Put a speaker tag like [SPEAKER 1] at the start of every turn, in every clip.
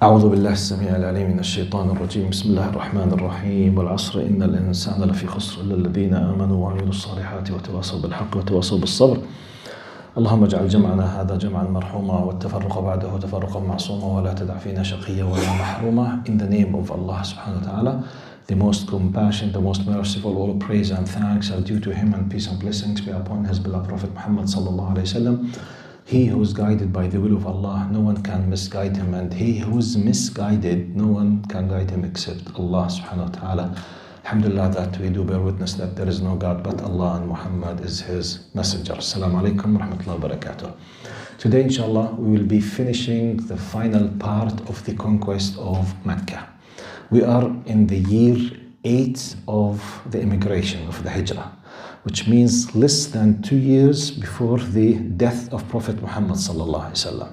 [SPEAKER 1] أعوذ بالله السميع العليم من الشيطان الرجيم. بسم الله الرحمن الرحيم. والعصر إن الإنسان لفي خسر إلا الذين آمنوا وعملوا الصالحات وتواصوا بالحق وتواصوا بالصبر. اللهم اجعل جمعنا هذا جمعا مرحوما والتفرق بعده تفرقا معصوما ولا تدع فينا شقيا ولا محروما. In the name of Allah subhanahu wa ta'ala, the most compassionate, the most merciful, all praise and thanks are due to him, and peace and blessings be upon his beloved Prophet Muhammad sallallahu alayhi wasallam. He who is guided by the will of Allah, no one can misguide him, and he who is misguided, no one can guide him except Allah subhanahu wa ta'ala. Alhamdulillah that we do bear witness that there is no God but Allah and Muhammad is his messenger. Assalamu alaikum wa rahmatullahi wa barakatuh. Today inshallah we will be finishing the final part of the conquest of Makkah. We are in the year 8 of the immigration of the Hijrah, which means less than 2 years before the death of Prophet Muhammad sallallahu alaihi wasallam,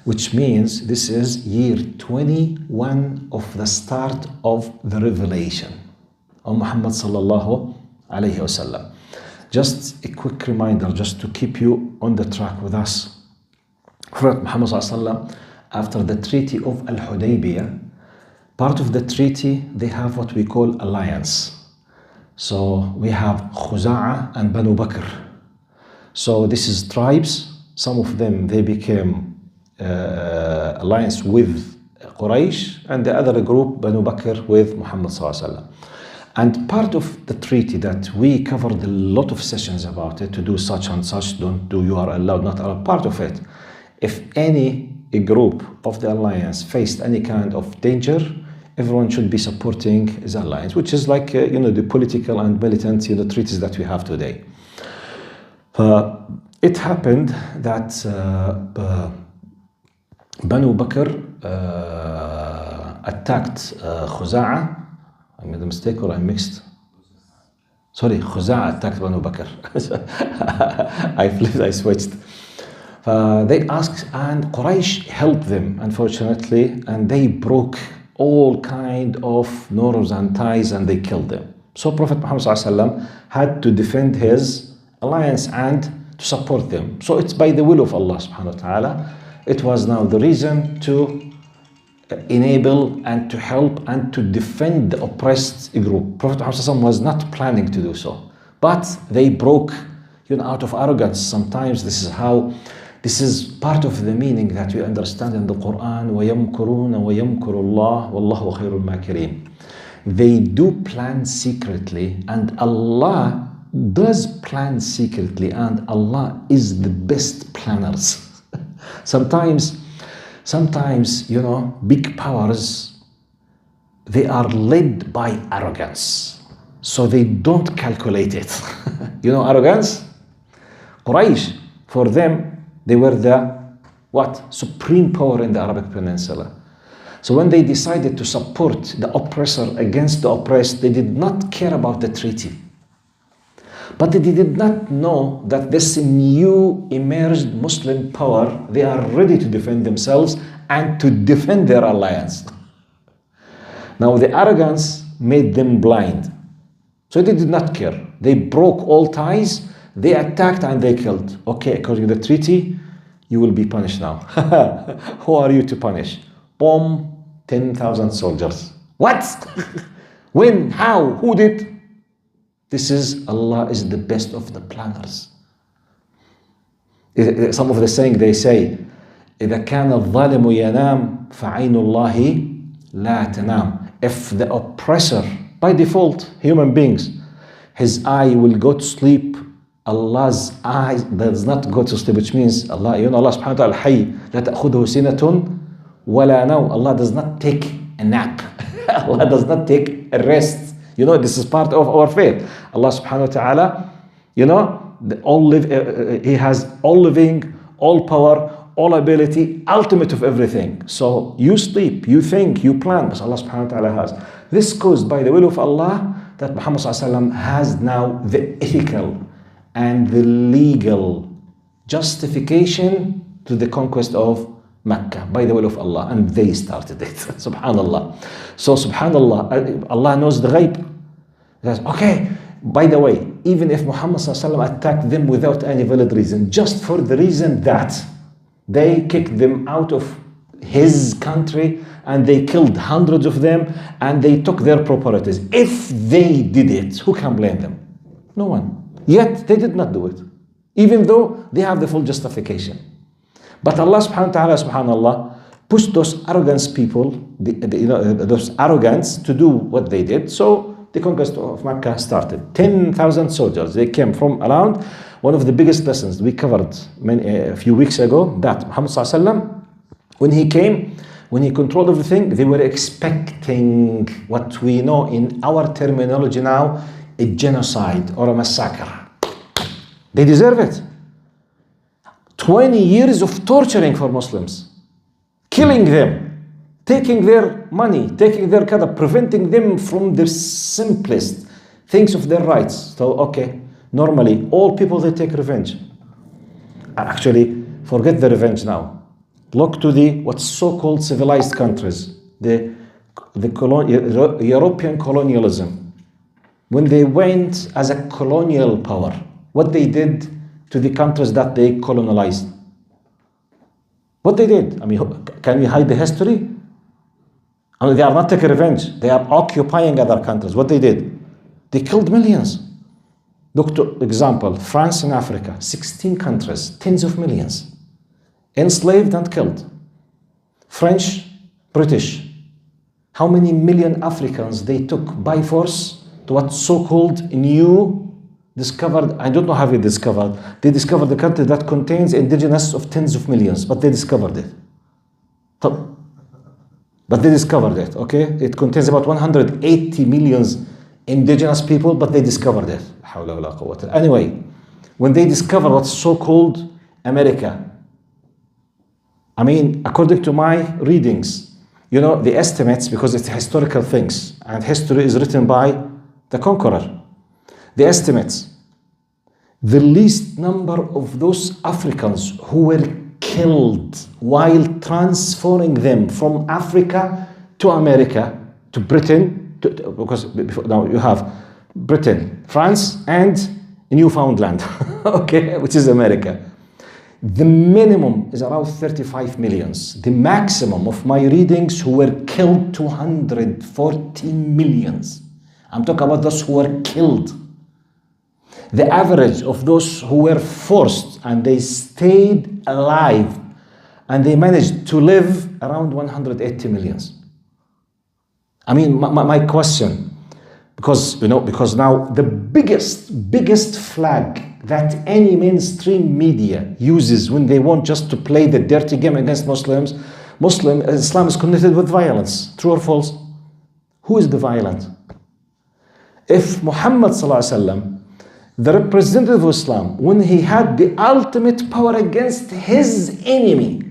[SPEAKER 1] which means this is year 21 of the start of the revelation of Muhammad sallallahu alaihi wasallam. Just a quick reminder, just to keep you on the track with us. Prophet Muhammad sallallahu alaihi wasallam, after the Treaty of Al-Hudaybiyah, part of the treaty they have what we call alliance. So we have Khuza'a and Banu Bakr. So this is tribes. Some of them, they became alliance with Quraysh, and the other group, Banu Bakr, with Muhammad sallallahu alaihi wasallam. And part of the treaty that we covered a lot of sessions about it, to do such and such, don't do, you are allowed, not allowed. Part of it, if a group of the alliance faced any kind of danger, everyone should be supporting his alliance, which is like, the political and militant, treaties that we have today. It happened that Banu Bakr attacked Khuza'a. I made a mistake or I mixed? Sorry, Khuza'a attacked Banu Bakr. I switched. They asked, and Quraysh helped them, unfortunately, and they broke all kind of norms and ties, and they killed them. So Prophet Muhammad ﷺ had to defend his alliance and to support them. So it's by the will of Allah subhanahu wa ta'ala. It was now the reason to enable and to help and to defend the oppressed group. Prophet Muhammad ﷺ was not planning to do so, but they broke, out of arrogance. Sometimes this is part of the meaning that we understand in the Quran. وَيَمْكُرُونَ وَيَمْكُرُ اللَّهُ وَاللَّهُ خَيْرُ الْمَاكِرِينَ. They do plan secretly, and Allah does plan secretly, and Allah is the best planners. Sometimes, big powers, they are led by arrogance. So they don't calculate it. Arrogance? Quraysh, for them, they were the supreme power in the Arabic Peninsula. So when they decided to support the oppressor against the oppressed, they did not care about the treaty. But they did not know that this new emerged Muslim power, they are ready to defend themselves and to defend their alliance. Now the arrogance made them blind. So they did not care. They broke all ties, they attacked and they killed. Okay, according to the treaty, you will be punished now. Who are you to punish? Boom, 10,000 soldiers. What? When? How? Who did? This is, Allah is the best of the planners. Some of the saying they say, إذا كان الظالم ينام فعين الله لا تنام. If the oppressor, by default, human beings, his eye will go to sleep, Allah's eye does not go to sleep, which means Allah subhanahu wa ta'ala حي لا تأخذه سنة ولا نوم. Allah does not take a nap. Allah does not take a rest. This is part of our faith. Allah subhanahu wa ta'ala, He has all living, all power, all ability, ultimate of everything. So you sleep, you think, you plan, but Allah subhanahu wa ta'ala has. This caused by the will of Allah that Muhammad ﷺ has now the ethical and the legal justification to the conquest of Makkah by the will of Allah, and they started it. Subhanallah. So subhanallah, Allah knows the ghaib. He says, okay, by the way, even if Muhammad ﷺ attacked them without any valid reason, just for the reason that they kicked them out of his country and they killed hundreds of them and they took their properties. If they did it, who can blame them? No one. Yet they did not do it, even though they have the full justification. But Allah subhanahu wa ta'ala, subhanallah, pushed those arrogant people, those arrogants, to do what they did. So the conquest of Makkah started. 10,000 soldiers, they came from around. One of the biggest lessons we covered a few weeks ago, that Muhammad sallallahu alaihi wasallam, when he came, when he controlled everything, they were expecting what we know in our terminology now, a genocide or a massacre. They deserve it. 20 years of torturing for Muslims, killing them, taking their money, taking their qadr, preventing them from the simplest things of their rights. So, okay, normally all people, they take revenge. Actually, forget the revenge now. Look to the what's so-called civilized countries, the European colonialism. When they went as a colonial power, what they did to the countries that they colonized. What they did? I mean, can we hide the history? I mean, they are not taking revenge. They are occupying other countries. What they did? They killed millions. Look to example, France and Africa, 16 countries, tens of millions, enslaved and killed. French, British, how many million Africans they took by force to what so-called new discovered, I don't know how they discovered. They discovered the country that contains indigenous of tens of millions, but they discovered it. But they discovered it, okay? It contains about 180 millions indigenous people, but they discovered it. Anyway, when they discovered what's so-called America, I mean, according to my readings, you know, the estimates, because it's historical things, and history is written by the conqueror. The estimates, the least number of those Africans who were killed while transferring them from Africa to America, to Britain, because now you have Britain, France, and Newfoundland, okay, which is America. The minimum is around 35 millions. The maximum of my readings who were killed, 240 millions. I'm talking about those who were killed. The average of those who were forced and they stayed alive and they managed to live around 180 millions. I mean, my question, because now the biggest flag that any mainstream media uses when they want just to play the dirty game against Muslims, Islam is connected with violence. True or false? Who is the violent? If Muhammad sallallahu alaihi wasallam, the representative of Islam, when he had the ultimate power against his enemy,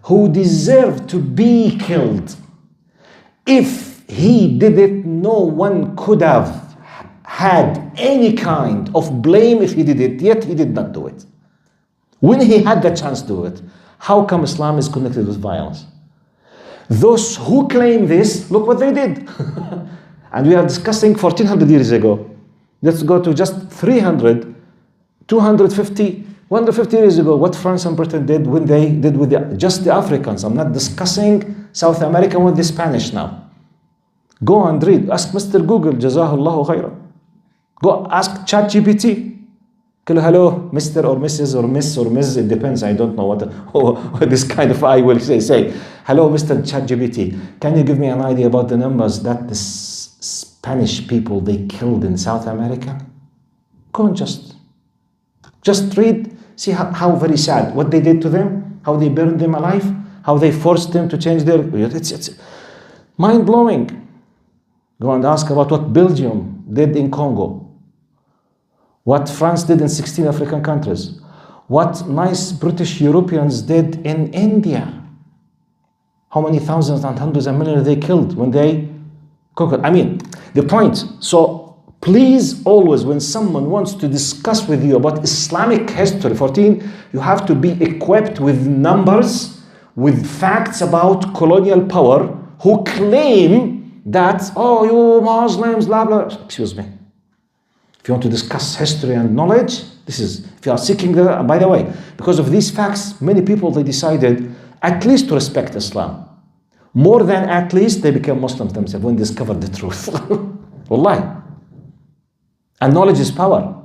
[SPEAKER 1] who deserved to be killed, if he did it, no one could have had any kind of blame if he did it, yet he did not do it. When he had the chance to do it, how come Islam is connected with violence? Those who claim this, look what they did. And we are discussing 1400 years ago. Let's go to just 300, 250, 150 years ago, what France and Britain did when they did with just the Africans. I'm not discussing South America with the Spanish now. Go and read. Ask Mr. Google, Jazahullahu khairan. Go ask ChatGPT. Hello, Mr. or Mrs. or Miss or Ms. It depends. I don't know what this kind of I will say. Hello, Mr. ChatGPT. Can you give me an idea about the numbers that the Spanish people they killed in South America? Go and just read. See how very sad. What they did to them. How they burned them alive. How they forced them to change their... It's mind-blowing. Go and ask about what Belgium did in Congo. What France did in 16 African countries. What nice British Europeans did in India. How many thousands and hundreds of millions they killed when they conquered. I mean, the point. So please always, when someone wants to discuss with you about Islamic history, 14, you have to be equipped with numbers, with facts about colonial power who claim that, oh, you Muslims, blah, blah. Excuse me. If you want to discuss history and knowledge, this is, if you are seeking the, by the way, because of these facts, many people, they decided At least to respect Islam. More than at least they became Muslims themselves when they discovered the truth. Wallahi. And knowledge is power.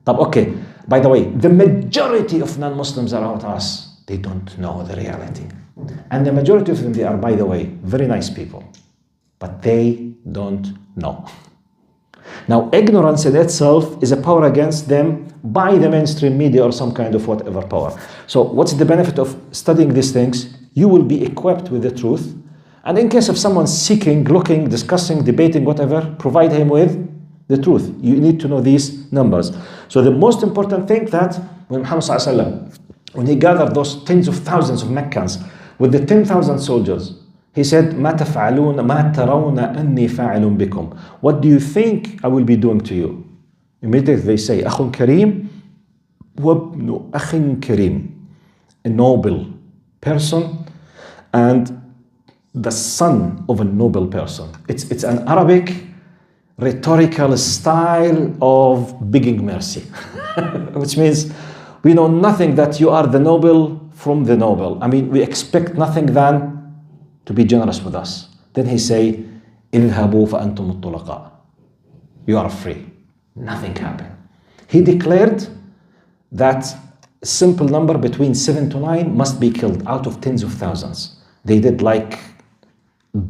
[SPEAKER 1] Okay, by the way, the majority of non-Muslims around us, they don't know the reality. And the majority of them, they are, by the way, very nice people. But they don't know. Now, ignorance in itself is a power against them by the mainstream media or some kind of whatever power. So what's the benefit of studying these things? You will be equipped with the truth. And in case of someone seeking, looking, discussing, debating, whatever, provide him with the truth. You need to know these numbers. So the most important thing that when Muhammad ﷺ, when he gathered those tens of thousands of Meccans with the 10,000 soldiers, he said, مَا تَفْعَلُونَ مَا تَرَوْنَ أَنِّي فَاعِلٌ بِكُمْ. What do you think I will be doing to you? Immediately they say, أَخٌ كَرِيمٌ وَابْنُ أَخٍ كَرِيمٌ. A noble person and the son of a noble person. It's an Arabic rhetorical style of begging mercy. Which means we know nothing that you are the noble from the noble. I mean, we expect nothing than to be generous with us. Then he say, اذهبوا فأنتم الطلقاء. You are free. Nothing happened. He declared that a simple number between 7 to 9 must be killed out of tens of thousands. They did like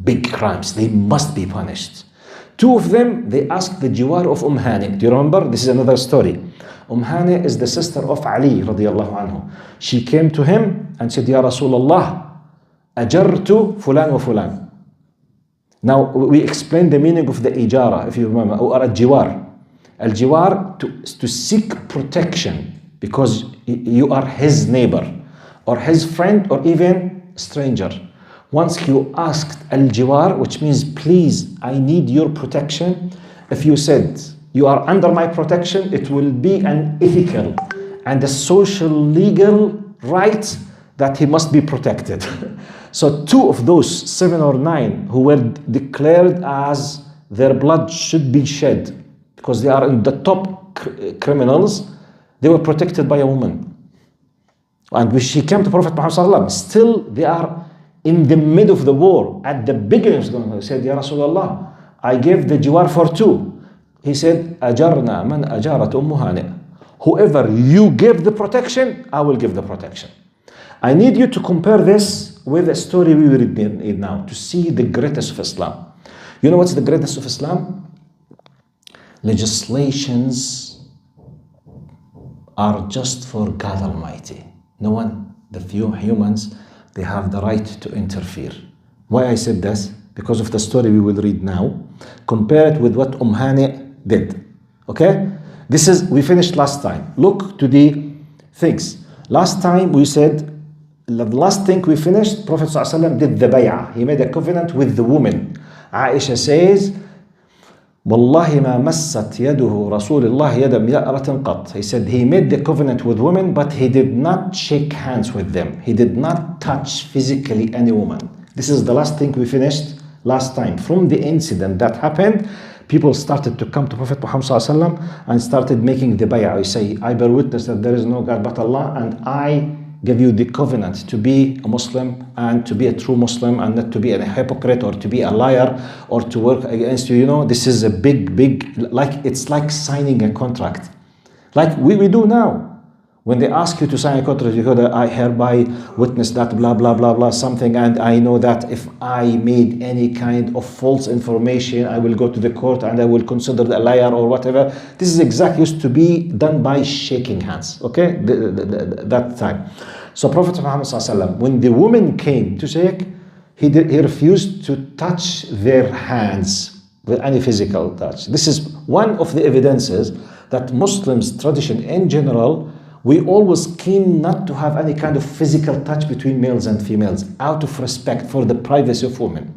[SPEAKER 1] big crimes. They must be punished. 2 of them, they asked the jiwar of Hani. Do you remember? This is another story. Hani is the sister of Ali radiallahu anhu. She came to him and said, Ya Rasulullah, أجرت فلان وفلان. Now we explained the meaning of the ijara, if you remember, or al-jiwar. Al-jiwar to seek protection because you are his neighbor or his friend or even stranger. Once you asked al-jiwar, which means please, I need your protection. If you said you are under my protection, it will be an ethical and a social legal right that he must be protected. So 2 of those 7 or 9 who were declared as their blood should be shed because they are in the top criminals, they were protected by a woman. And when she came to Prophet Muhammad, still they are in the middle of the war. At the beginning, he said, Ya Rasulullah, I gave the jiwar for 2. He said, Ajarna man ajarat Hani. Whoever you give the protection, I will give the protection. I need you to compare this with a story we read now to see the greatness of Islam. You know what's the greatness of Islam? Legislations are just for God Almighty. No one, the few humans, they have the right to interfere. Why I said this? Because of the story we will read now. Compare it with what Hani did. Okay? This is, we finished last time. Look to the things. Last time we said, the last thing we finished, Prophet ﷺ did the bay'ah. He made a covenant with the woman. Aisha says, Wallahi ma massat yaduhu Rasulullah yada mira'atin qat. He said he made the covenant with women, but he did not shake hands with them. He did not touch physically any woman. This is the last thing we finished last time. From the incident that happened, people started to come to Prophet Muhammad ﷺ and started making the bay'ah. I say, I bear witness that there is no God but Allah, and I give you the covenant to be a Muslim and to be a true Muslim and not to be a hypocrite or to be a liar or to work against you. You know, this is a big, like it's like signing a contract. Like we do now. When they ask you to sign a contract, you go, I hereby witness that blah, blah, blah, blah, something, and I know that if I made any kind of false information, I will go to the court and I will consider a liar or whatever. This is exactly used to be done by shaking hands, okay, that time. So Prophet Muhammad ﷺ, when the woman came to shake, he refused to touch their hands with any physical touch. This is one of the evidences that Muslims' tradition in general, we always keen not to have any kind of physical touch between males and females out of respect for the privacy of women.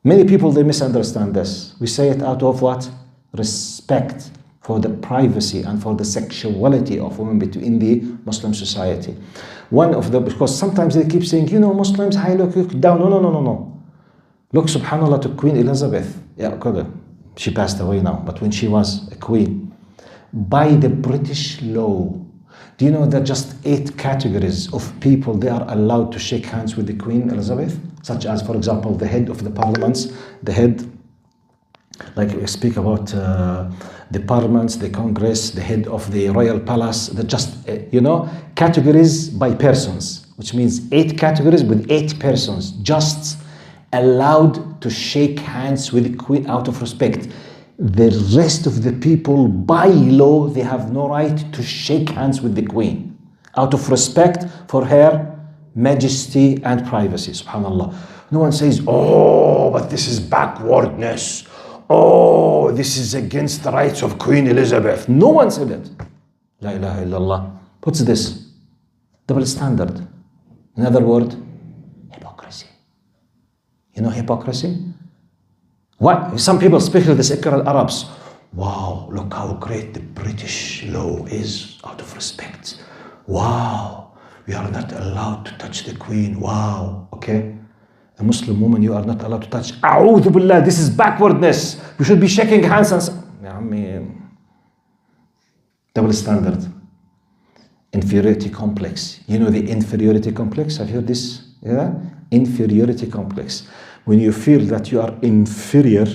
[SPEAKER 1] Many people, they misunderstand this. We say it out of what? Respect for the privacy and for the sexuality of women between the Muslim society. Because sometimes they keep saying, you know, Muslims, high look down. No. Look, subhanAllah, to Queen Elizabeth. Yeah, she passed away now, but when she was a queen, by the British law, Do you know that just 8 categories of people, they are allowed to shake hands with the Queen Elizabeth? Such as, for example, the head of the parliaments, the head, like we speak about the parliaments, the Congress, the head of the royal palace, just, categories by persons, which means 8 categories with 8 persons, just allowed to shake hands with the Queen out of respect. The rest of the people, by law, they have no right to shake hands with the Queen out of respect for her majesty and privacy. Subhanallah. No one says, oh, but this is backwardness. Oh, this is against the rights of Queen Elizabeth. No one said it. La ilaha illallah. What's this? Double standard. In other words, hypocrisy. You know hypocrisy? What? Some people, especially the secular Arabs, wow, look how great the British law is out of respect. Wow, we are not allowed to touch the Queen. Wow, okay. A Muslim woman, you are not allowed to touch. A'udhu billah, this is backwardness. We should be shaking hands and double standard. Inferiority complex. You know the inferiority complex? Have you heard this? Yeah? Inferiority complex. When you feel that you are inferior,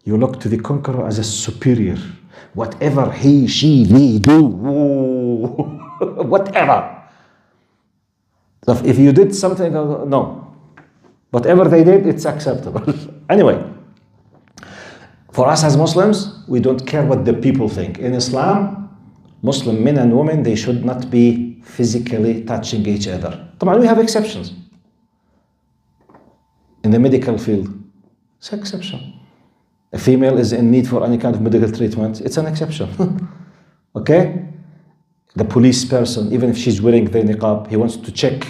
[SPEAKER 1] you look to the conqueror as a superior. Whatever he, she, they do, whatever. So if you did something, no. Whatever they did, it's acceptable. Anyway, for us as Muslims, we don't care what the people think. In Islam, Muslim men and women, they should not be physically touching each other. But we have exceptions. In the medical field, it's an exception. A female is in need for any kind of medical treatment, it's an exception. Okay? The police person, even if she's wearing the niqab, he wants to check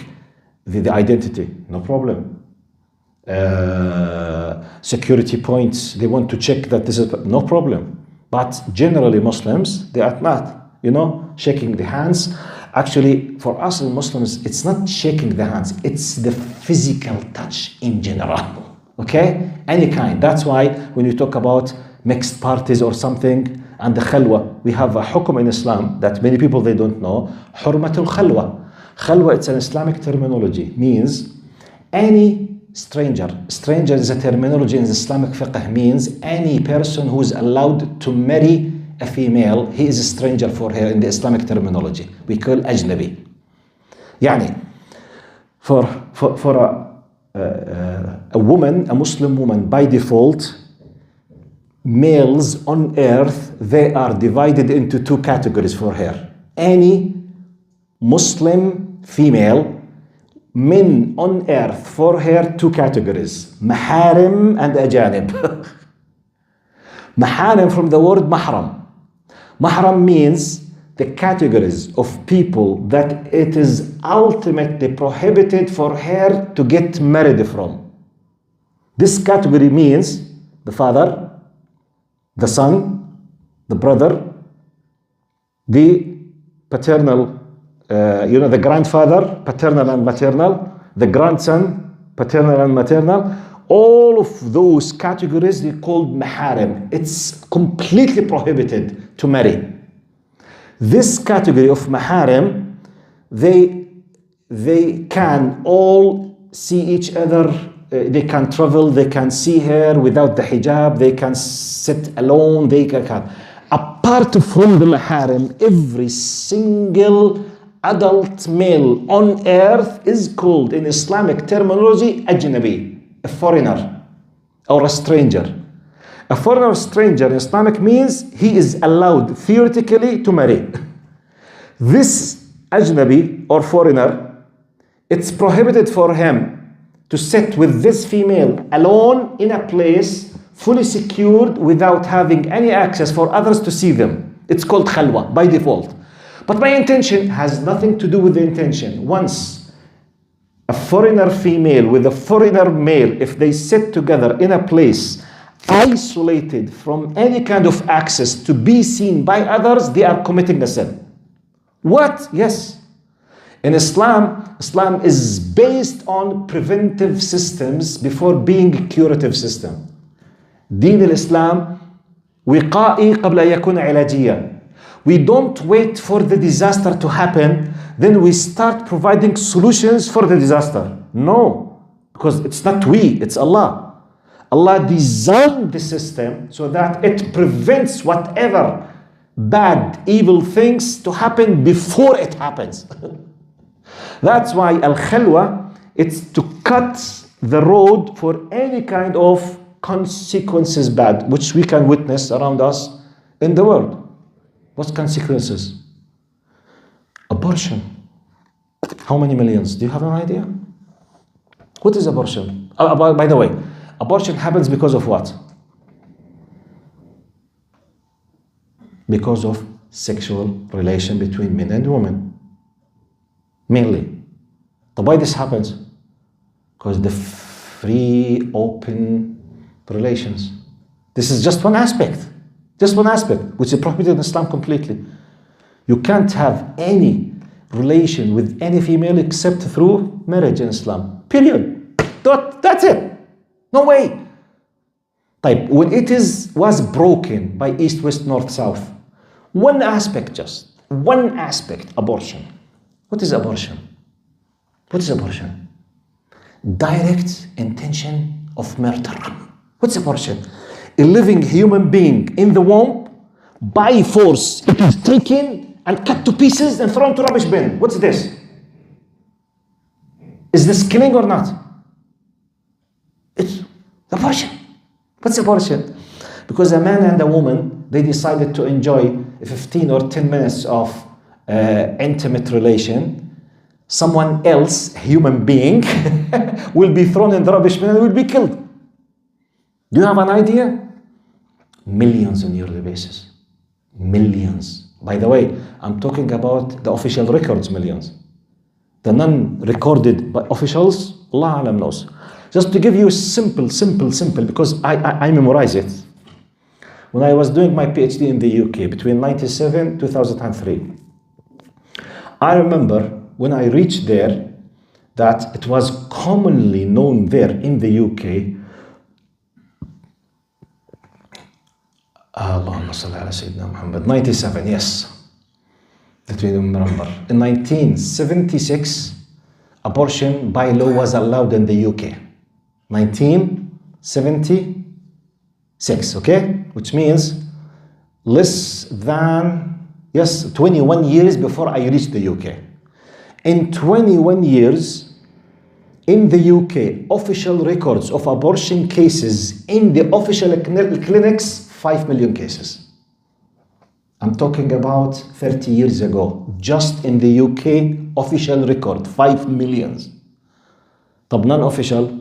[SPEAKER 1] the identity, no problem. Security points, they want to check that this is, no problem. But generally Muslims, they are not, shaking the hands. Actually, for us as Muslims, it's not shaking the hands, it's the physical touch in general, okay? Any kind. That's why when you talk about mixed parties or something, and the khalwa, we have a hukum in Islam that many people, they don't know, hurmatul khalwa. Khalwa, it's an Islamic terminology, means any stranger. Stranger is a terminology in the Islamic fiqh, means any person who is allowed to marry a female, he is a stranger for her in the Islamic terminology. We call ajnabi. Yani, for a woman, a Muslim woman, by default, males on earth, they are divided into 2 categories for her. Any Muslim female, men on earth, for her 2 categories, maharim and ajanib. Maharim from the word mahram. Mahram means the categories of people that it is ultimately prohibited for her to get married from. This category means the father, the son, the brother, the paternal, the grandfather, paternal and maternal, the grandson, paternal and maternal. All of those categories they called maharim. It's completely prohibited to marry. This category of maharim, they can all see each other. They can travel. They can see her without the hijab. They can sit alone. They can. Apart from the maharim, every single adult male on earth is called in Islamic terminology ajnabi. A foreigner or a stranger. A foreigner or stranger in Islamic means he is allowed theoretically to marry. This ajnabi or foreigner, it's prohibited for him to sit with this female alone in a place fully secured without having any access for others to see them. It's called khalwa by default. But my intention has nothing to do with the intention. Once a foreigner female with a foreigner male, if they sit together in a place isolated from any kind of access to be seen by others, they are committing a sin. What? Yes. In Islam, Islam is based on preventive systems before being a curative system. دين الإسلام وقائي قبل أن يكون علاجيا. We don't wait for the disaster to happen, then we start providing solutions for the disaster. No, because it's not we, it's Allah. Allah designed the system so that it prevents whatever bad, evil things to happen before it happens. That's why al-khalwa, it's to cut the road for any kind of consequences bad, which we can witness around us in the world. What consequences? Abortion. How many millions? Do you have an idea? What is abortion? By the way, abortion happens because of what? Because of sexual relation between men and women. Mainly. But why this happens? Because the free, open relations. This is just one aspect. Just one aspect, which is prohibited in Islam completely. You can't have any relation with any female except through marriage in Islam. Period. That's it. No way. When it was broken by East, West, North, South, one aspect, abortion. What is abortion? What is abortion? Direct intention of murder. What's abortion? A living human being in the womb, by force, it is taken and cut to pieces and thrown to rubbish bin. What's this? Is this killing or not? It's abortion. What's abortion? Because a man and a woman, they decided to enjoy 15 or 10 minutes of intimate relation. Someone else, a human being, will be thrown in the rubbish bin and will be killed. Do you have an idea? Millions on a yearly basis. Millions. By the way, I'm talking about the official records, millions. The non-recorded by officials, Allah Alam knows. Just to give you a simple, because I memorize it. When I was doing my PhD in the UK between 1997 2003, I remember when I reached there that it was commonly known there in the UK. Allahumma salli ala Sayyidina Muhammad. 97, yes. That we remember. In 1976, abortion by law was allowed in the UK. 1976, okay? Which means less than, 21 years before I reached the UK. In 21 years, in the UK, official records of abortion cases in the official clinics, 5 million cases. I'm talking about 30 years ago. Just in the UK, official record, 5 millions. But non-official,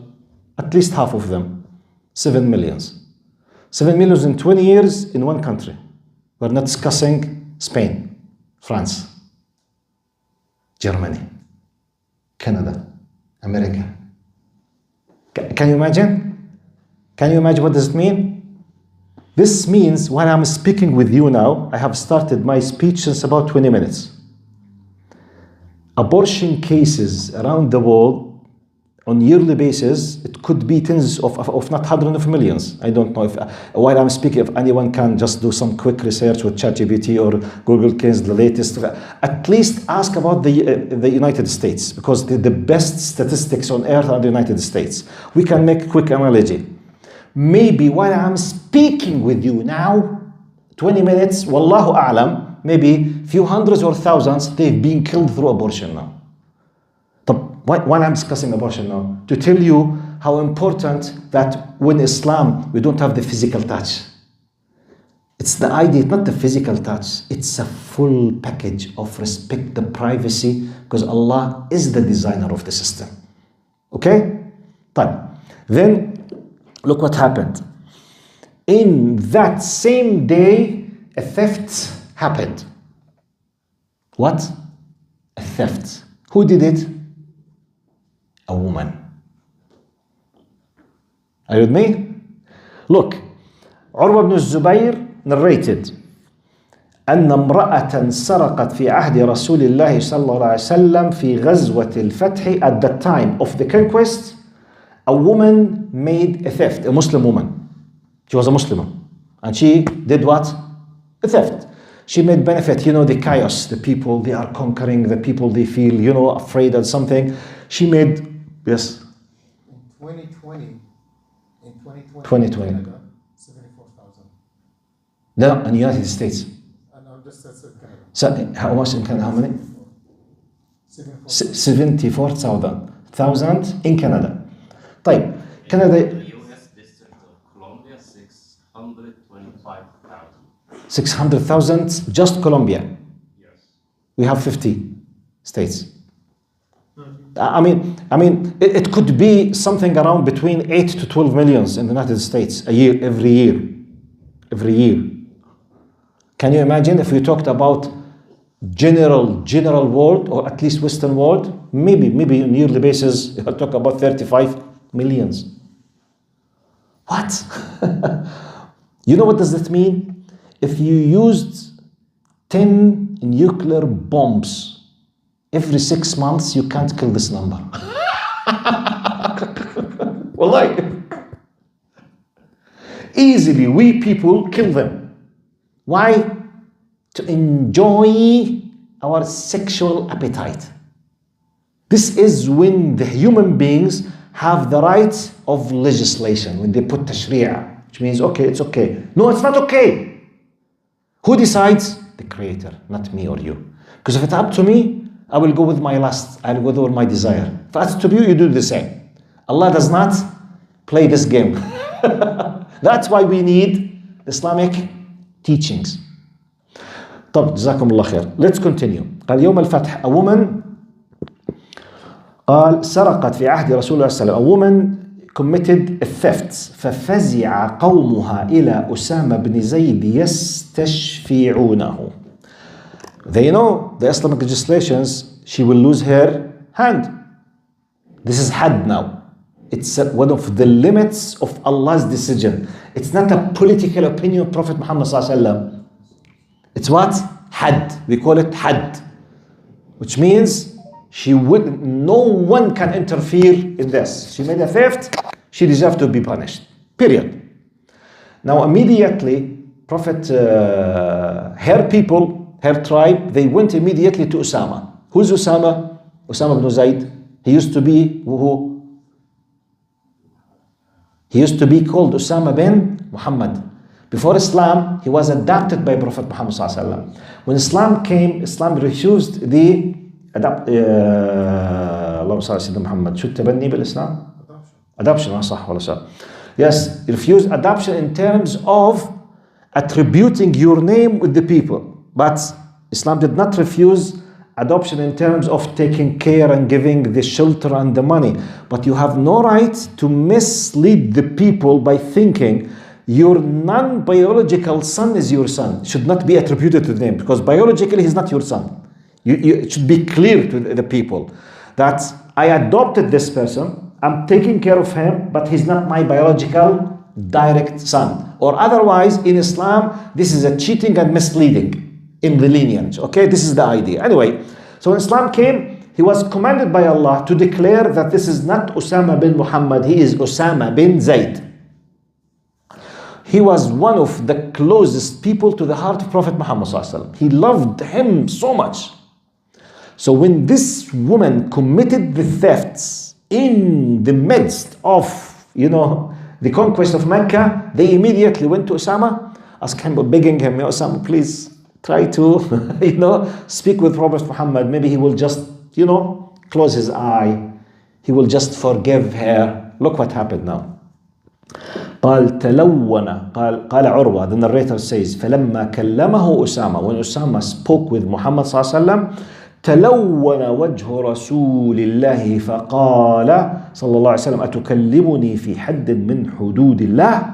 [SPEAKER 1] at least half of them, 7 millions. 7 millions in 20 years in one country. We're not discussing Spain, France, Germany, Canada, America. Can you imagine? Can you imagine what does it mean? This means when I'm speaking with you now, I have started my speech since about 20 minutes. Abortion cases around the world on yearly basis, it could be tens of not hundreds of millions. I don't know if, while I'm speaking, if anyone can just do some quick research with ChatGPT or Google Kids, the latest. At least ask about the United States, because the best statistics on earth are the United States. We can make a quick analogy. Maybe while I'm speaking with you now, 20 minutes, wallahu a'lam, maybe few hundreds or thousands, they've been killed through abortion now. Why I'm discussing abortion now? To tell you how important that when Islam, we don't have the physical touch. It's the idea, not the physical touch. It's a full package of respect, the privacy, because Allah is the designer of the system. Okay? Then, look what happened. In that same day, a theft happened. What? A theft. Who did it? A woman. Are you with me? Look, Urwa ibn Zubayr narrated أن امرأة سرقت في عهد رسول الله صلى الله عليه وسلم في غزوة الفتح. At the time of the conquest, a woman made a theft, a Muslim woman. She was a Muslim. And she did what? A theft. She made benefit, the chaos, the people, they are conquering, the people, they feel, afraid of something. She made, yes?
[SPEAKER 2] In 2020,
[SPEAKER 1] 2020.
[SPEAKER 2] Canada, 74,000.
[SPEAKER 1] No, in the United States.
[SPEAKER 2] And I'm just said Canada.
[SPEAKER 1] So, how much in Canada? How many? 74,000 in Canada. طيب, Canada.
[SPEAKER 3] The US District of Columbia, 625,000.
[SPEAKER 1] 600,000, just Colombia.
[SPEAKER 3] Yes.
[SPEAKER 1] We have 50 states. I mean, it could be something around between 8 to 12 millions in the United States a year, every year. Can you imagine if we talked about general world, or at least Western world? Maybe on a yearly basis, you'll talk about 35 millions. What? You know what does that mean? If you used 10 nuclear bombs every 6 months, you can't kill this number. Wallahi. Easily, we people kill them. Why? To enjoy our sexual appetite. This is when the human beings have the right of legislation, when they put tashri'ah, which means, okay, it's okay. No, it's not okay. Who decides? The Creator, not me or you. Because if it's up to me, I will go with my lust, I will go with my desire. If it's to you, you do the same. Allah does not play this game. That's why we need Islamic teachings. طب جزاكم الله خير. Let's continue. قال يوم الفتح, a woman قال سرقت في عهد رسول الله صلى الله عليه وسلم. A woman committed a theft. ففزع قومها إلى أسامة بن زيد يستشفعونه. They know the Islamic legislations, she will lose her hand. This is had now. It's one of the limits of Allah's decision. It's not a political opinion of Prophet Muhammad sallallahu alaihi wasallam. It's what? Had. We call it had. Which means no one can interfere in this. She made a theft, she deserves to be punished. Period. Now immediately, Prophet, her people, her tribe, they went immediately to Usama. Who's Usama? Usama ibn Zayd. He used to be who? He used to be called Usama bin Muhammad. Before Islam, he was adopted by Prophet Muhammad sallallahu alaihi wasallam. When Islam came, Islam refused the اللهم صل على سيدنا محمد. شو التبني بالإسلام? Adoption. صح ولا صح? Yes, refused adoption in terms of attributing your name with the people. But Islam did not refuse adoption in terms of taking care and giving the shelter and the money. But you have no right to mislead the people by thinking your non-biological son is your son. Should not be attributed to the name, because biologically he's not your son. It should be clear to the people that I adopted this person, I'm taking care of him, but he's not my biological direct son. Or otherwise, in Islam, this is a cheating and misleading in the lineage. Okay, this is the idea. Anyway, so when Islam came, he was commanded by Allah to declare that this is not Usama bin Muhammad, he is Usama bin Zayd. He was one of the closest people to the heart of Prophet Muhammad sallallahu alaihi wasallam. He loved him so much. So when this woman committed the thefts in the midst of, the conquest of Mecca, they immediately went to Usama, asking him, begging him, Usama, please try to, speak with Prophet Muhammad. Maybe he will just, close his eye. He will just forgive her. Look what happened now. قال تلون قال عروة, the narrator says, فلما كلمه أسامة, when Usama spoke with Muhammad صلى الله عليه وسلم, تلون وجه رسول الله فقال صلى الله عليه وسلم أتكلمني في حد من حدود الله.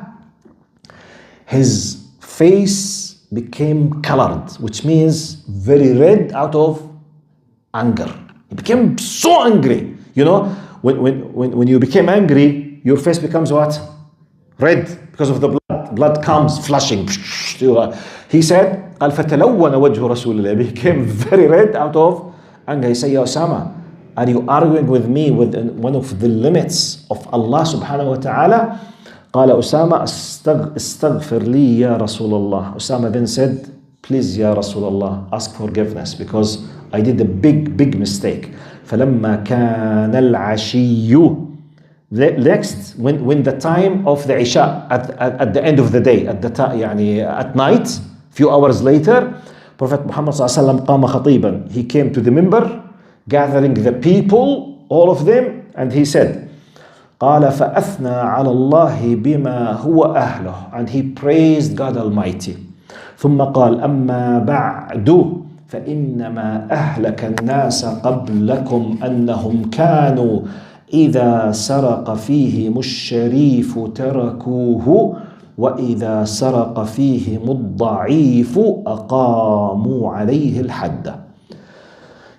[SPEAKER 1] His face became colored, which means very red out of anger. He became so angry. When you became angry, your face becomes what? Red, because of the blood. Blood comes flushing. He said, قال فتلون وجه رسول الله. He became very red out of anger. He said, Ya Osama, are you arguing with me with one of the limits of Allah subhanahu wa ta'ala? قال أسامة استغفر لي يا رسول الله. Usama then said, please Ya Rasulullah, ask forgiveness because I did a big mistake. فَلَمَّا كَانَ الْعَشِيُّ. Next, when the time of the Isha, at the end of the day, at night, few hours later, Prophet Muhammad ﷺ قام خطيبا. He came to the minbar, gathering the people, all of them, and he said, قال فأثنى على الله بما هو أهله. And he praised God Almighty. ثم قال أما بعد فإنما أهلك الناس قبلكم أنهم كانوا إذا سرق فيهم الشريف تركوه وإذا سرق فيهم الضعيف أقاموا عليه الحد.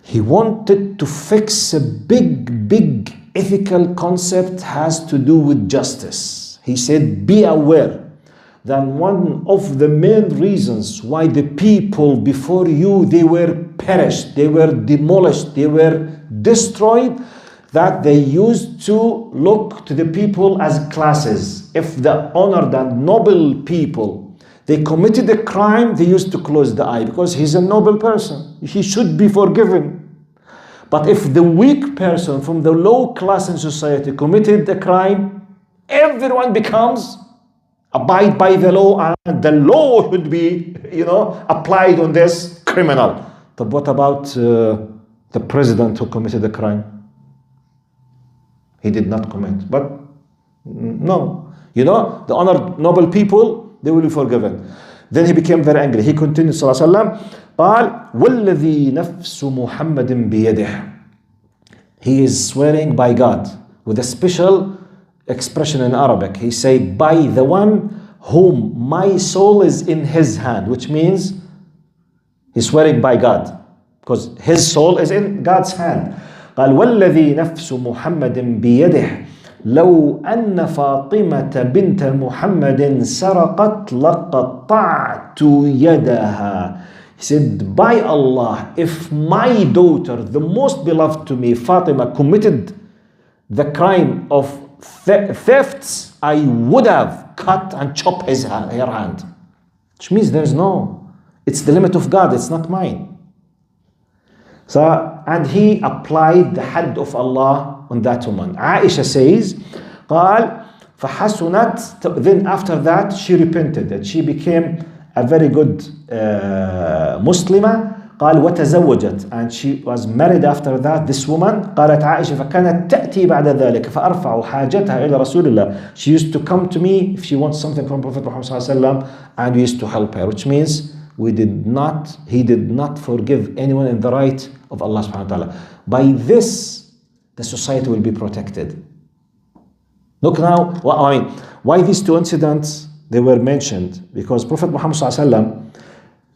[SPEAKER 1] He wanted to fix a big ethical concept has to do with justice. He said, be aware that one of the main reasons why the people before you, they were perished, they were demolished, they were destroyed, that they used to look to the people as classes. If the honored and noble people, they committed a crime, they used to close the eye because he's a noble person, he should be forgiven. But if the weak person from the low class in society committed a crime, everyone becomes abide by the law, and the law should be, applied on this criminal. But what about the president who committed a crime? He did not commit. But no, the honored noble people, they will be forgiven. Then he became very angry. He continued, sallallahu alaihi wasallam, قال والذي نفس محمد بيده. He is swearing by God with a special expression in Arabic. He said, by the one whom my soul is in his hand, which means he's swearing by God because his soul is in God's hand. قال والذي نفس محمد بيده لو أن فاطمة بنت محمد سرقت لقطعت يدها. He said, by Allah, if my daughter, the most beloved to me, Fatima, committed the crime of thefts, I would have cut and chopped her hand. Which means it's the limit of God, it's not mine. So, and he applied the had of Allah on that woman. Aisha says, قال فحسنت. Then after that, she repented and she became a very good Muslimah. قال وتزوجت, and she was married after that, this woman. قالت عائشة فكانت تأتي بعد ذلك فأرفع حاجتها إلى رسول الله. She used to come to me if she wants something from Prophet Muhammad صلى الله عليه وسلم, and we used to help her, which means he did not forgive anyone in the right of Allah subhanahu wa ta'ala. By this, the society will be protected. Look now, why these two incidents, they were mentioned? Because Prophet Muhammad sallallahu alaihi wasallam,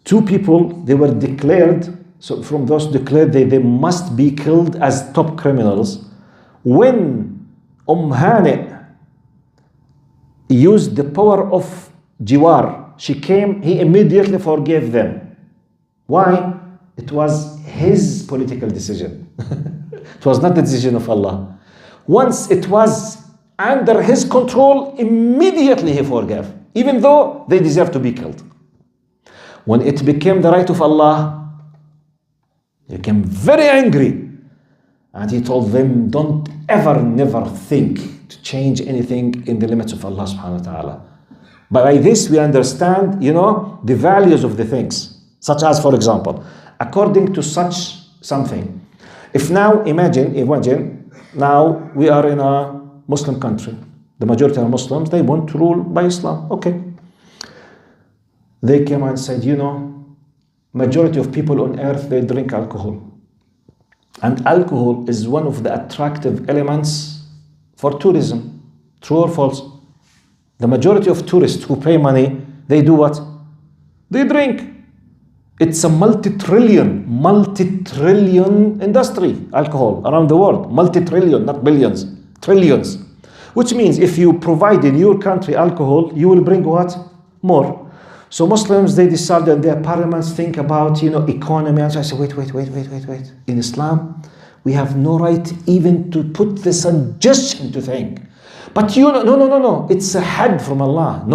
[SPEAKER 1] two people, they were declared, so from those declared, they must be killed as top criminals. When Hani used the power of Jiwar, she came, he immediately forgave them. Why? It was his political decision. It was not the decision of Allah. Once it was under his control, immediately he forgave, even though they deserve to be killed. When it became the right of Allah, he became very angry. And he told them, don't never think to change anything in the limits of Allah subhanahu wa ta'ala. By this we understand, the values of the things. Such as, for example, according to such something. If now, imagine, now we are in a Muslim country. The majority of Muslims, they want to rule by Islam. Okay. They came and said, majority of people on earth, they drink alcohol. And alcohol is one of the attractive elements for tourism. True or false? The majority of tourists who pay money, they do what? They drink. It's a multi-trillion industry, alcohol, around the world. Multi-trillion, not billions, trillions. Which means if you provide in your country alcohol, you will bring what? More. So Muslims, they decided in their parliaments, think about, economy. And so I said, wait. In Islam, we have no right even to put the suggestion to think. But no. It's a had from Allah.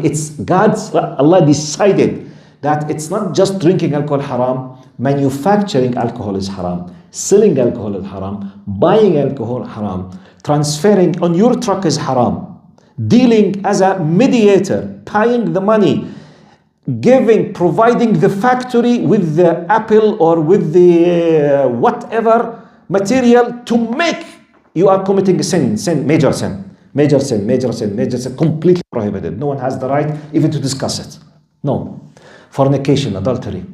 [SPEAKER 1] It's God's, Allah decided. that it's not just drinking alcohol haram, manufacturing alcohol is haram, selling alcohol is haram, buying alcohol haram, transferring on your truck is haram, dealing as a mediator, paying the money, providing the factory with the apple or with the whatever material to make, you are committing a sin, major sin, completely prohibited. No one has the right even to discuss it. No. Fornication, adultery.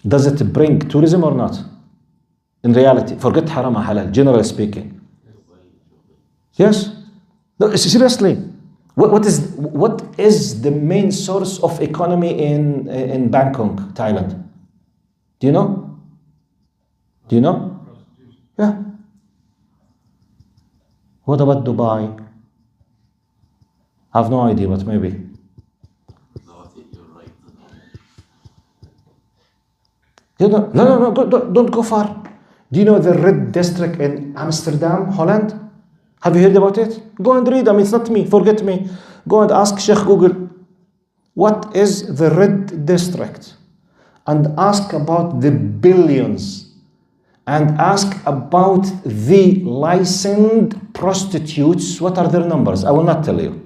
[SPEAKER 1] Does it bring tourism or not? In reality, forget haram and halal, generally speaking. Yes? No, seriously. What is the main source of economy in Bangkok, Thailand? Do you know? Do you know? Yeah. What about Dubai? I have no idea, but maybe. You know, no, don't go far. Do you know the Red District in Amsterdam, Holland? Have you heard about it? Go and read. I mean, it's not me. Forget me. Go and ask Sheikh Google. What is the Red District? And ask about the billions. And ask about the licensed prostitutes. What are their numbers? I will not tell you.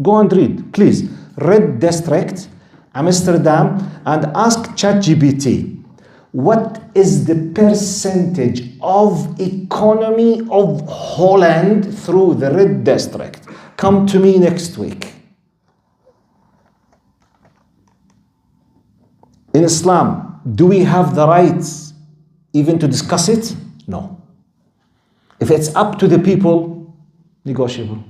[SPEAKER 1] Go and read, please. Red District, Amsterdam, and ask ChatGPT. What is the percentage of economy of Holland through the Red District? Come to me next week. In Islam, do we have the rights even to discuss it? No. If it's up to the people, negotiable.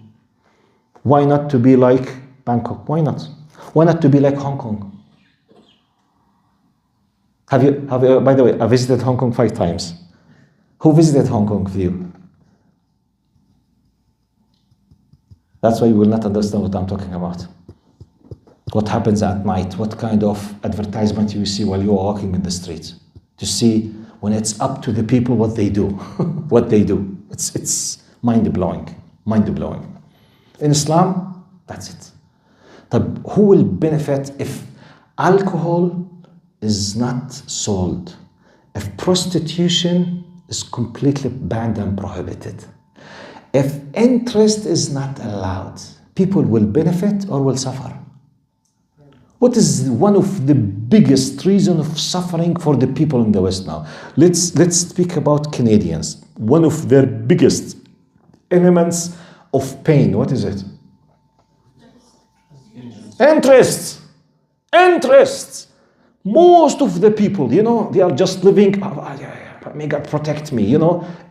[SPEAKER 1] Why not to be like Bangkok? Why not? Why not to be like Hong Kong? Have you, by the way, I visited Hong Kong 5 times. Who visited Hong Kong with you? That's why you will not understand what I'm talking about. What happens at night? What kind of advertisement you see while you're walking in the street? To see when it's up to the people what they do. What they do. It's mind-blowing. Mind-blowing. In Islam, that's it. But who will benefit if alcohol is not sold, if prostitution is completely banned and prohibited, if interest is not allowed, people will benefit or will suffer? What is one of the biggest reasons of suffering for the people in the West now? Let's speak about Canadians. One of their biggest elements of pain, what is it? Interest. Most of the people, they are just living, may God protect me,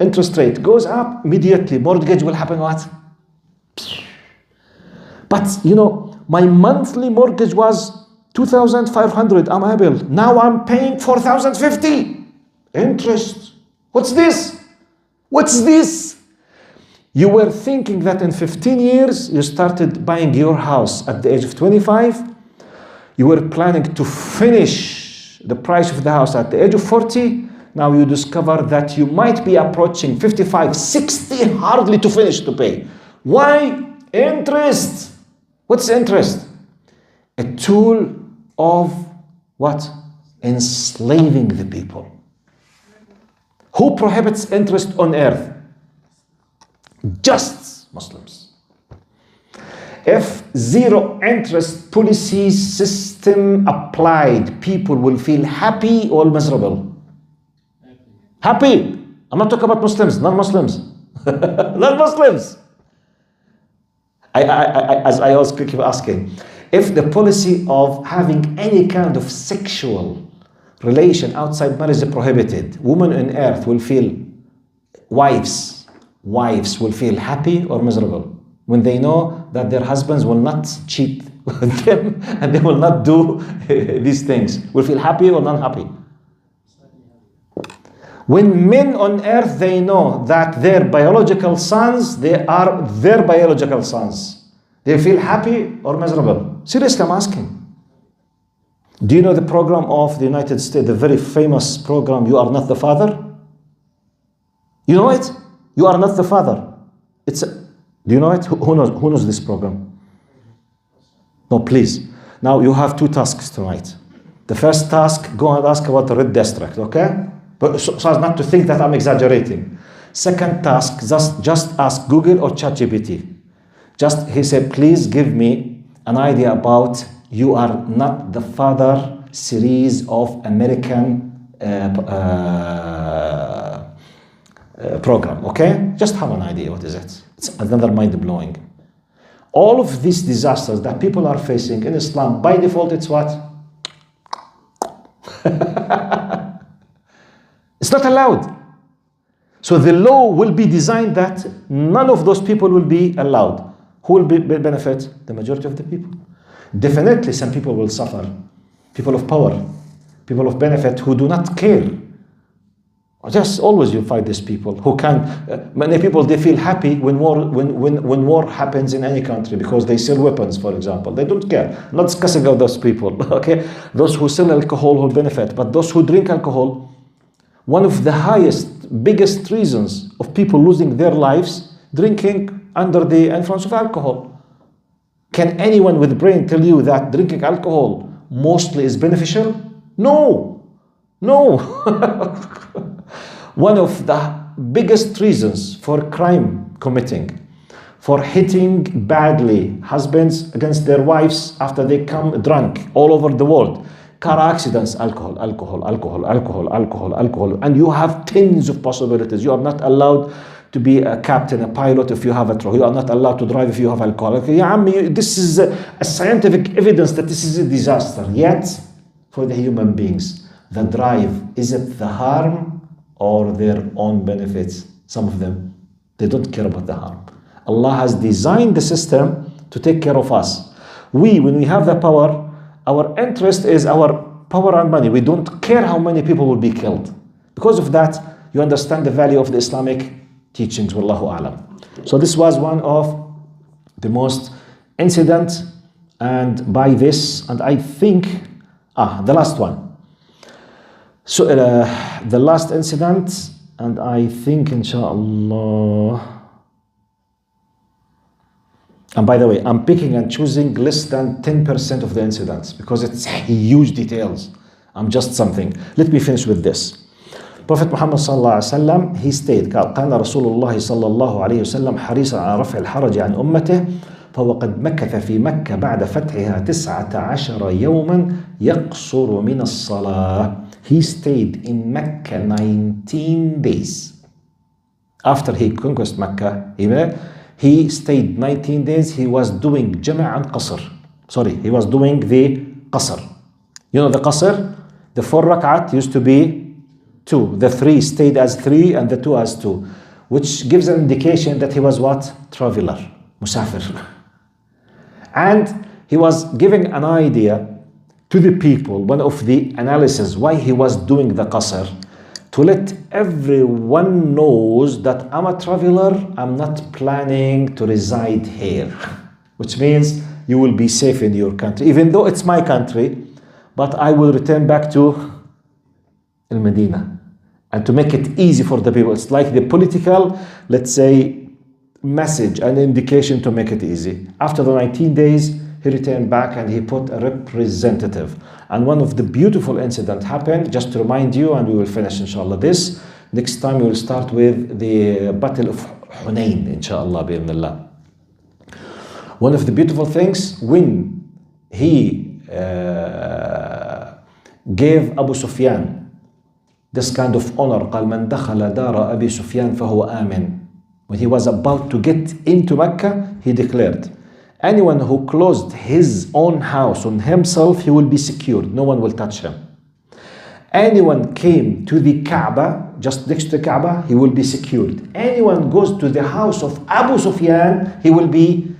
[SPEAKER 1] interest rate goes up, immediately mortgage will happen what? But, my monthly mortgage was 2,500, I'm able. Now I'm paying 4,050. Interest. What's this? You were thinking that in 15 years, you started buying your house at the age of 25. You were planning to finish the price of the house at the age of 40. Now you discover that you might be approaching 55, 60, hardly to finish to pay. Why? Interest. What's interest? A tool of what? Enslaving the people. Who prohibits interest on earth? Just Muslims. If zero interest policy system applied, people will feel happy or miserable? Happy. I'm not talking about Muslims, non-Muslims. Non-Muslims. As I always keep asking, if the policy of having any kind of sexual relation outside marriage is prohibited, women on earth will feel, wives will feel happy or miserable when they know that their husbands will not cheat with them and they will not do these things. Will feel happy or not happy? When men on earth, they know that their biological sons, they are their biological sons, they feel happy or miserable? Seriously, I'm asking. Do you know the program of the United States, the very famous program, You Are Not the Father? You know it? You Are Not the Father. Do you know it? Who knows this program? No, please. Now you have two tasks tonight. The first task, go and ask about the red district, okay? But so as not to think that I'm exaggerating. Second task, just ask Google or ChatGPT. He said, please give me an idea about You Are Not the Father series of American program, okay? Just have an idea, what is it? It's another mind-blowing. All of these disasters that people are facing in Islam, by default, it's what? It's not allowed. So the law will be designed that none of those people will be allowed. Who will benefit? The majority of the people. Definitely some people will suffer. People of power, people of benefit who do not care. Just always you find these people who can, many people, they feel happy when war happens in any country because they sell weapons, for example. They don't care. I'm not discussing about those people, okay? Those who sell alcohol will benefit, but those who drink alcohol, one of the biggest reasons of people losing their lives, drinking under the influence of alcohol. Can anyone with brain tell you that drinking alcohol mostly is beneficial? No. One of the biggest reasons for crime committing, for hitting badly husbands against their wives after they come drunk all over the world. Car accidents, alcohol. And you have tens of possibilities. You are not allowed to be a captain, a pilot if you have a truck. You are not allowed to drive if you have alcohol. This is a scientific evidence that this is a disaster. Yet, for the human beings, the drive, is it the harm or their own benefits? Some of them, they don't care about the harm. Allah has designed the system to take care of us. When we have the power, our interest is our power and money. We don't care how many people will be killed. Because of that, you understand the value of the Islamic teachings. Wallahu a'lam. So this was one of the most incident, and by this, and I think, the last one. So the last incident, and I think inshallah, and by the way, I'm picking and choosing less than 10% of the incidents because it's huge details. I'm just something. Let me finish with this. Prophet Muhammad sallallahu alaihi wasallam, he stated, كان رسول الله صلى الله عليه وسلم حريصا على رفع الحرج عن أمته فهو قد مكث في مكة بعد فتحها 19 يوما يقصر من الصلاة. He stayed in Mecca 19 days. After he conquered Mecca, he stayed 19 days. He was doing Jama' and Qasr. He was doing the Qasr. You know the Qasr? The 4 rak'at used to be 2. The 3 stayed as 3 and the 2 as 2. Which gives an indication that he was what? Traveler. Musafir. And he was giving an idea to the people, one of the analysis why he was doing the Qasr, to let everyone knows that I'm a traveler, I'm not planning to reside here. Which means you will be safe in your country. Even though it's my country, but I will return back to Al-Medina. And to make it easy for the people, it's like the political, let's say, message, an indication to make it easy. After the 19 days, he returned back and he put a representative. And one of the beautiful incidents happened, just to remind you, and we will finish inshallah this. Next time we will start with the Battle of Hunayn, inshallah, bi'idhnillah. One of the beautiful things, when he gave Abu Sufyan this kind of honor, قال من دخل دار أبي سفيان فهو آمن. When he was about to get into Mecca, he declared, anyone who closed his own house on himself, he will be secured. No one will touch him. Anyone came to the Kaaba, just next to the Kaaba, he will be secured. Anyone goes to the house of Abu Sufyan, he will be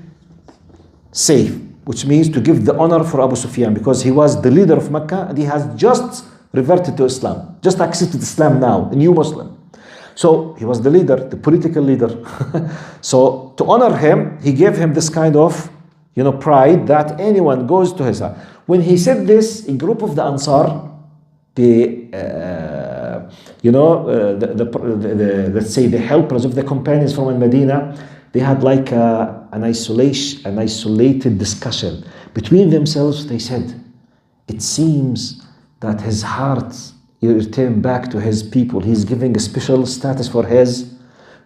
[SPEAKER 1] safe. Which means to give the honor for Abu Sufyan, because he was the leader of Mecca and he has just reverted to Islam, just accepted Islam now, a new Muslim. So he was the leader, the political leader. So to honor him, he gave him this kind of, pride that anyone goes to his house. When he said this, a group of the Ansar, let's say the helpers of the companions from Medina, They had like an isolated discussion between themselves. They said, it seems that his heart returned back to his people. He's giving a special status for his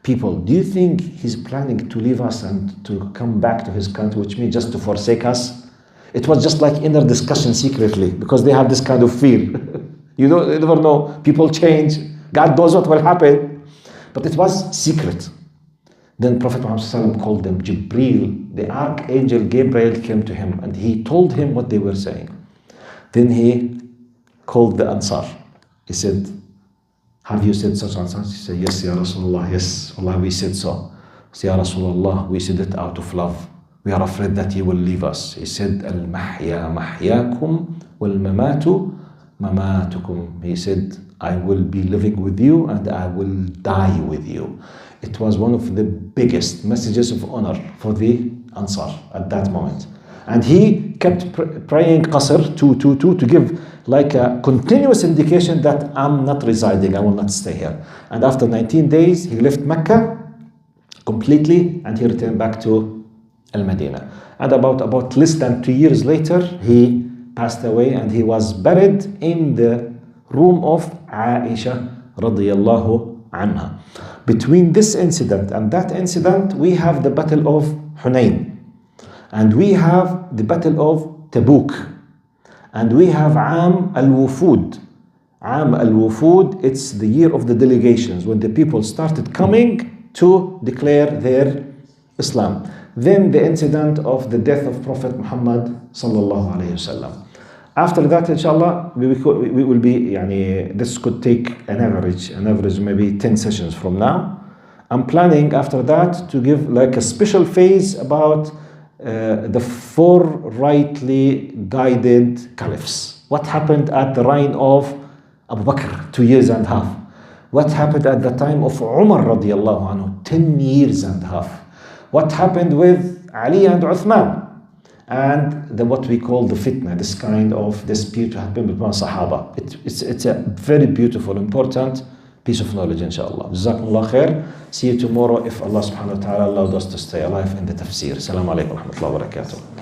[SPEAKER 1] people. Do you think he's planning to leave us and to come back to his country, which means just to forsake us? It was just like inner discussion secretly, because they have this kind of fear. You never know. People change. God knows what will happen. But it was secret. Then Prophet Muhammad called them. Jibreel, the archangel Gabriel, came to him and he told him what they were saying. Then he called the Ansar. He said, have you said such and such? He said, yes, Ya Rasulullah, yes, Allah, we said so. Ya Rasulullah, we said it out of love. We are afraid that you will leave us. He said, Al-mahya mahyakum wal-mamatu mamatukum. He said, I will be living with you and I will die with you. It was one of the biggest messages of honor for the Ansar at that moment. And he kept praying qasr to give like a continuous indication that I'm not residing, I will not stay here. And after 19 days, he left Mecca completely and he returned back to Al-Madinah. And about less than 2 years later, he passed away and he was buried in the room of Aisha radiyallahu anha. Between this incident and that incident, we have the Battle of Hunayn. And we have the Battle of Tabuk. And we have Am al-Wufud. Am al-Wufud, it's the year of the delegations, when the people started coming to declare their Islam. Then the incident of the death of Prophet Muhammad sallallahu alayhi wasallam. After that, inshallah, we will be, this could take an average maybe 10 sessions from now. I'm planning after that to give like a special phase about the 4 rightly guided caliphs. What happened at the reign of Abu Bakr, 2 years and a half? What happened at the time of Umar radiallahu anhu, 10 years and a half? What happened with Ali and Uthman? And what we call the fitna, this kind of dispute that happened between Sahaba. It's a very beautiful, important piece of knowledge, inshallah. Jazakumullah khair. See you tomorrow if Allah subhanahu wa ta'ala allowed us to stay alive in the tafsir. Assalamu alaikum wa rahmatullahi wa barakatuh.